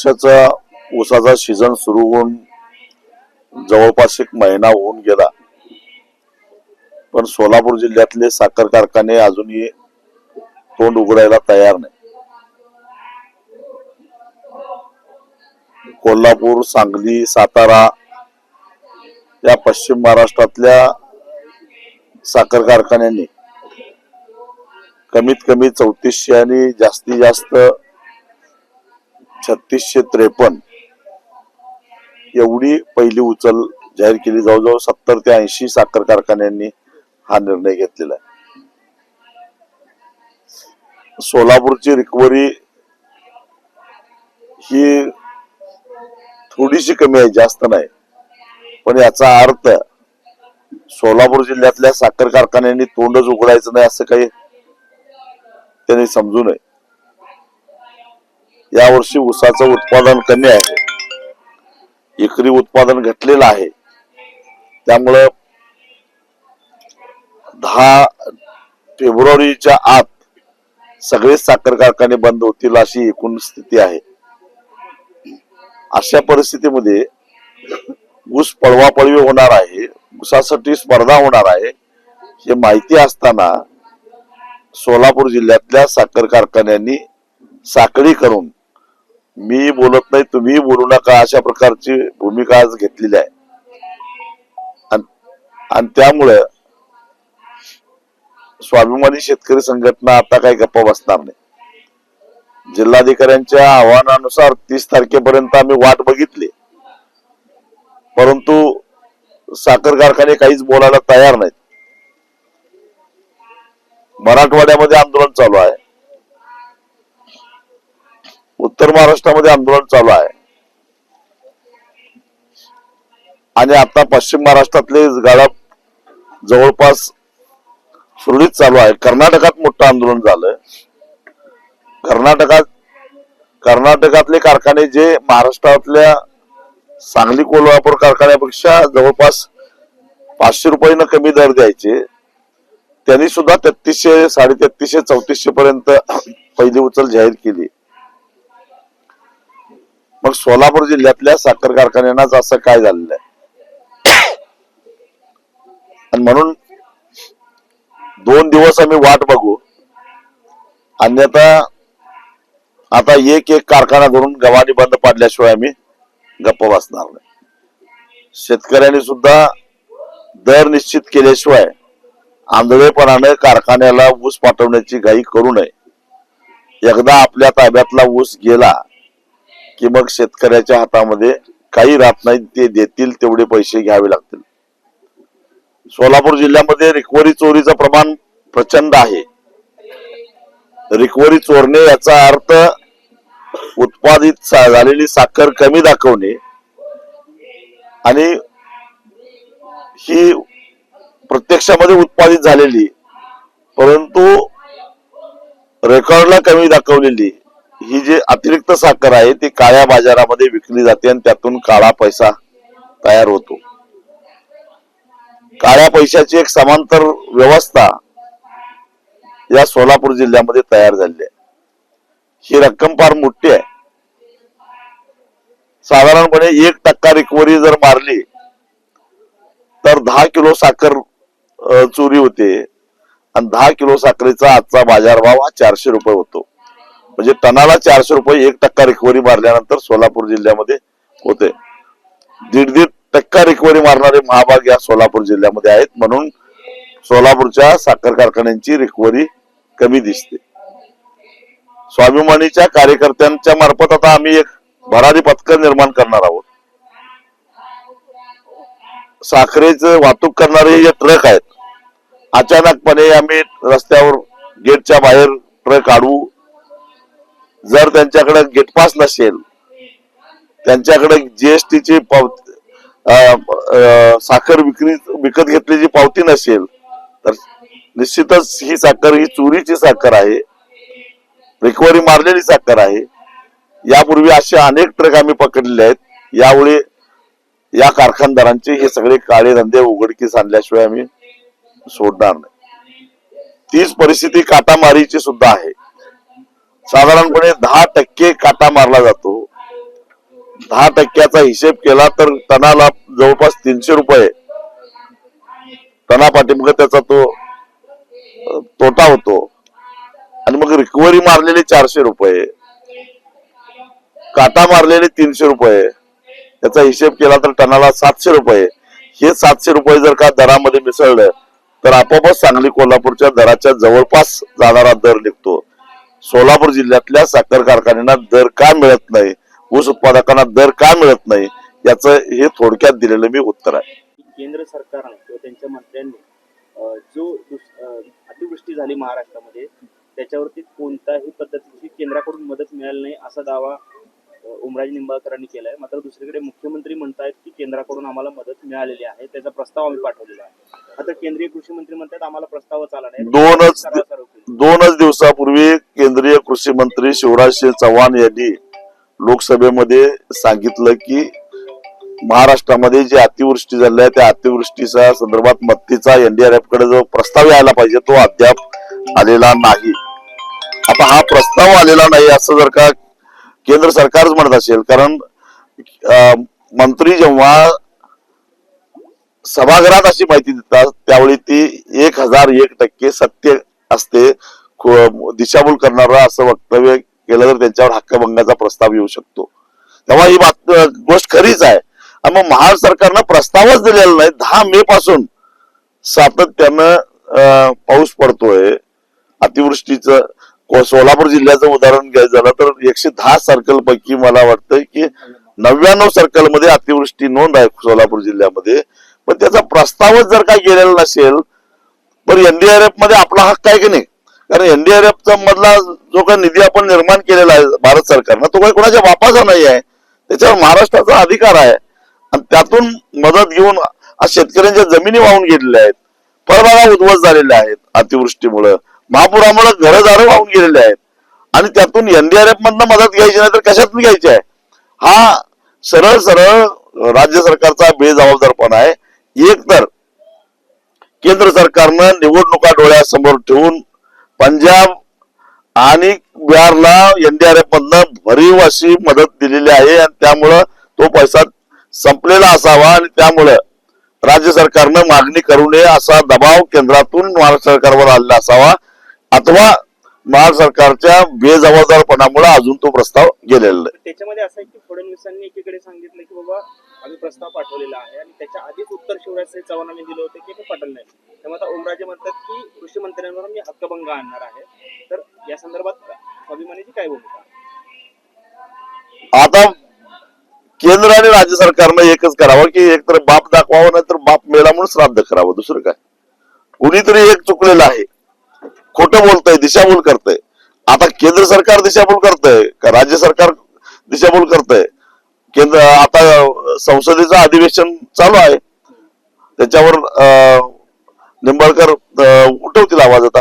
ऊसाचा सीझन सुरू होऊन जवळपास 1 महिना होऊन गेला, पण सोलापूर जिल्ह्यातले साखर कारखाने अजूनही तोंड उघडायला तयार नाही. कोल्हापूर, सांगली, सातारा या पश्चिम महाराष्ट्रातल्या साखर कारखान्यांनी कमीत कमी 3400 आणि जास्तीत जास्त 3653 एवढी पहिली उचल जाहीर केली. जवळजवळ 70 ते 80 साखर कारखान्यांनी हा निर्णय घेतलेला आहे. सोलापूरची रिकव्हरी ही थोडीशी कमी आहे, जास्त नाही, पण याचा अर्थ सोलापूर जिल्ह्यातल्या साखर कारखान्यांनी तोंडच उघडायचं नाही असं काही त्यांनी समजू नये. यावर्षी ऊसाचं उत्पादन कमी आहे, एकरी उत्पादन घटलेलं आहे. त्यामुळं 10 फेब्रुवारीच्या आत सगळे साखर कारखाने बंद होतील अशी एकूण स्थिती आहे. अशा परिस्थितीमध्ये ऊस पळवापळवी होणार आहे, ऊसासाठी स्पर्धा होणार आहे हे माहिती असताना सोलापूर जिल्ह्यातल्या साखर कारखान्यांनी साखळी करून मी बोलत नाही तुम्ही बोलू नका अशा प्रकारची भूमिका आज घेतलेली आहे. आणि त्यामुळे स्वाभिमानी शेतकरी संघटना आता काही गप्पा बसणार नाही. जिल्हाधिकाऱ्यांच्या आव्हानानुसार 30 तारखेपर्यंत आम्ही वाट बघितली, परंतु साखर कारखाने काहीच बोलायला तयार नाहीत. मराठवाड्यामध्ये आंदोलन चालू आहे, उत्तर महाराष्ट्रामध्ये आंदोलन चालू आहे, आणि आता पश्चिम महाराष्ट्रातले गाडा जवळपास सुरळीत चालू आहे. कर्नाटकात मोठं आंदोलन झालं. कर्नाटकातले कारखाने जे महाराष्ट्रातल्या सांगली कोल्हापूर कारखान्यापेक्षा जवळपास 500 रुपयानं कमी दर द्यायचे, त्यांनी सुद्धा 3300, 3350, 3400 पर्यंत पहिली उचल जाहीर केली. मग सोलापूर जिल्ह्यातल्या साखर कारखान्यांनाच असं काय झालेलं आहे? आणि म्हणून 2 दिवस आम्ही वाट बघू, अन्यथा आता एक कारखाना धरून गव्हाणी बंद पाडल्याशिवाय आम्ही गप्प बसणार नाही. शेतकऱ्यांनी सुद्धा दर निश्चित केल्याशिवाय आंधळेपणाने कारखान्याला ऊस पाठवण्याची घाई करू नये. एकदा आपल्या ताब्यातला ऊस गेला की मग शेतकऱ्याच्या हातामध्ये काही राहत नाही, ते देतील तेवढे पैसे घ्यावे लागतील. सोलापूर जिल्ह्यामध्ये रिकव्हरी चोरीचं प्रमाण प्रचंड आहे. रिकव्हरी चोरणे याचा अर्थ उत्पादित झालेली साखर कमी दाखवणे, आणि ही प्रत्यक्षामध्ये उत्पादित झालेली परंतु रेकॉर्डला कमी दाखवलेली ही जी अतिरिक्त साखर आहे ती काळ्या बाजारामध्ये विकली जाते आणि त्यातून काळा पैसा तयार होतो. काळ्या पैशाची एक समांतर व्यवस्था या सोलापूर जिल्ह्यामध्ये तयार झाली आहे. ही रक्कम फार मोठी आहे. साधारणपणे 1% रिकव्हरी जर मारली तर 10 किलो साखर चोरी होते, आणि 10 किलो साखरेचा आजचा बाजारभाव हा 400 रुपये होतो. म्हणजे टनाला 400 रुपये 1% रिकव्हरी मारल्यानंतर सोलापूर जिल्ह्यामध्ये होते. 1.5% रिकव्हरी मारणारे महाभाग या सोलापूर जिल्ह्यामध्ये आहेत. म्हणून सोलापूरच्या साखर कारखान्यांची रिकव्हरी कमी दिसते. स्वाभिमानीच्या कार्यकर्त्यांच्या मार्फत आता आम्ही एक भरारी पथक निर्माण करणार आहोत. साखरेचं वाहतूक करणारे जे ट्रक आहेत, अचानकपणे आम्ही रस्त्यावर गेटच्या बाहेर ट्रक काढू. जर त्यांच्याकडे गेट पास नसेल, त्यांच्याकडे जीएसटीची साखर विकत घेतलेली पावती नसेल, तर निश्चितच ही साखर ही चोरीची साखर आहे, रिकव्हरी मारलेली साखर आहे. यापूर्वी असे अनेक ट्रक आम्ही पकडलेले आहेत. यावेळी या कारखानदारांचे हे सगळे काळे धंदे उघडकीस आणल्याशिवाय आम्ही सोडणार नाही. तीच परिस्थिती काटामारीची सुद्धा आहे. साधारणपणे 10% काटा मारला जातो, 10% हिशेब केला तर टनाला जवळपास 300 रुपये टना पाठीमागे त्याचा तो तोटा होतो. आणि मग रिकव्हरी मारलेले 400 रुपये, काटा मारलेले 300 रुपये, त्याचा हिशेब केला तर टनाला 700 रुपये. हे 700 रुपये जर का दरामध्ये मिसळलं तर आपोआपच सांगली कोल्हापूरच्या दराच्या जवळपास जाणारा दर निघतो. सोलापूर जिल्ह्यातल्या साखर कारखान्यांना दर का मिळत नाही, ऊस उत्पादकांना दर का मिळत नाही, याचं हे थोडक्यात दिलेलं मी उत्तर आहे. केंद्र सरकारने किंवा त्यांच्या मंत्र्यांनी जो अतिवृष्टी झाली महाराष्ट्रामध्ये त्याच्यावरती कोणत्याही पद्धतीची केंद्राकडून मदत मिळाली नाही असा दावा ओमराजे निंबाळकरांनी केलाय. मात्र दुसरीकडे मुख्यमंत्री म्हणतायत की केंद्राकडून आम्हाला मदत मिळालेली आहे, त्याचा प्रस्ताव आम्ही पाठवलेला आहे. आता केंद्रीय कृषी मंत्री म्हणतात आम्हाला प्रस्तावच आला नाही. दोनच दिवसापूर्वी केंद्रीय कृषी मंत्री शिवराज सिंह चौहान यांनी लोकसभेमध्ये सांगितलं की महाराष्ट्रामध्ये जी अतिवृष्टी झाली आहे त्या अतिवृष्टीच्या संदर्भात मदतीचा एनडीआरएफ कडे जो प्रस्ताव यायला पाहिजे तो अद्याप आलेला नाही. आता हा प्रस्ताव आलेला नाही असं जर का केंद्र सरकारच म्हणत असेल, कारण मंत्री जेव्हा सभागृहात अशी माहिती देतात त्यावेळी ती 1001% सत्य असते. दिशाभूल करणारा असं वक्तव्य केलं तर त्यांच्यावर हक्कभंगाचा प्रस्ताव येऊ शकतो. तेव्हा ही गोष्ट खरीच आहे. मग महाराष्ट्र सरकारनं प्रस्तावच दिलेला नाही. 10 मे पासून सातत्यानं पाऊस पडतोय. अतिवृष्टीचं सोलापूर जिल्ह्याचं उदाहरण घ्यायचं झालं तर 110 सर्कल पैकी मला वाटतं की 99 सर्कल मध्ये अतिवृष्टी नोंद आहे सोलापूर जिल्ह्यामध्ये. पण त्याचा प्रस्तावच जर काय गेलेला नसेल तर एनडीआरएफ मध्ये आपला हक्क आहे की नाही? कारण एनडीआरएफचा मधला जो काही निधी आपण निर्माण केलेला आहे भारत सरकारनं तो काही कोणाच्या बापाचा नाही आहे, त्याच्यावर महाराष्ट्राचा अधिकार आहे. आणि त्यातून मदत घेऊन आज शेतकऱ्यांच्या जमिनी वाहून गेलेल्या आहेत, फळबागा उद्ध्वस्त झालेल्या आहेत अतिवृष्टीमुळे, महापुरामुळे घरदारं वाहून गेलेले आहेत. आणि त्यातून एनडीआरएफ मधनं मदत घ्यायची नाही तर कशातून घ्यायची आहे? हा सरळ सरळ राज्य सरकारचा बेजबाबदारपणा आहे. एक तर केंद्र सरकारनं निवडणुका डोळ्यासमोर ठेवून पंजाब आणि बिहारला एनडीआरएफ मधनं भरीव अशी मदत दिलेली आहे आणि त्यामुळं तो पैसा संपलेला असावा आणि त्यामुळं राज्य सरकारनं मागणी करू नये असा दबाव केंद्रातून महाराष्ट्र सरकारवर आलेला असावा, अथवा महाराष्ट्र सरकारच्या बेजबाबदारपणामुळे अजून तो प्रस्ताव गेलेला नाही. त्याच्यामध्ये असं आहे की फडणवीसांनी एकीकडे सांगितलं की बाबा आम्ही प्रस्ताव पाठवलेला आहे आणि त्याच्या आधीच उत्तर शिवराज सिंह चौहानांनी दिलं होतं की ते पाठवलं नाही. त्यामुळे आता ओमराजे म्हणतात की कृषी मंत्र्यांवर मी हक्कभंग आणणार आहे. तर या संदर्भात स्वाभिमानीची काय भूमिका? आता केंद्र आणि राज्य सरकारनं एकच करावं की एकतर बाप दाखवावं नाही तर बाप मेला म्हणून श्राद्ध करावं. दुसरं काय? कुणीतरी एक चुकलेलं आहे, खोटं बोलतंय, दिशाभूल करतंय. आता केंद्र सरकार दिशाभूल करतंय का राज्य सरकार दिशाभूल करतंय? केंद्र आता संसदेचं अधिवेशन चालू आहे, त्याच्यावर निंबाळकर उठवतील आवाज. आता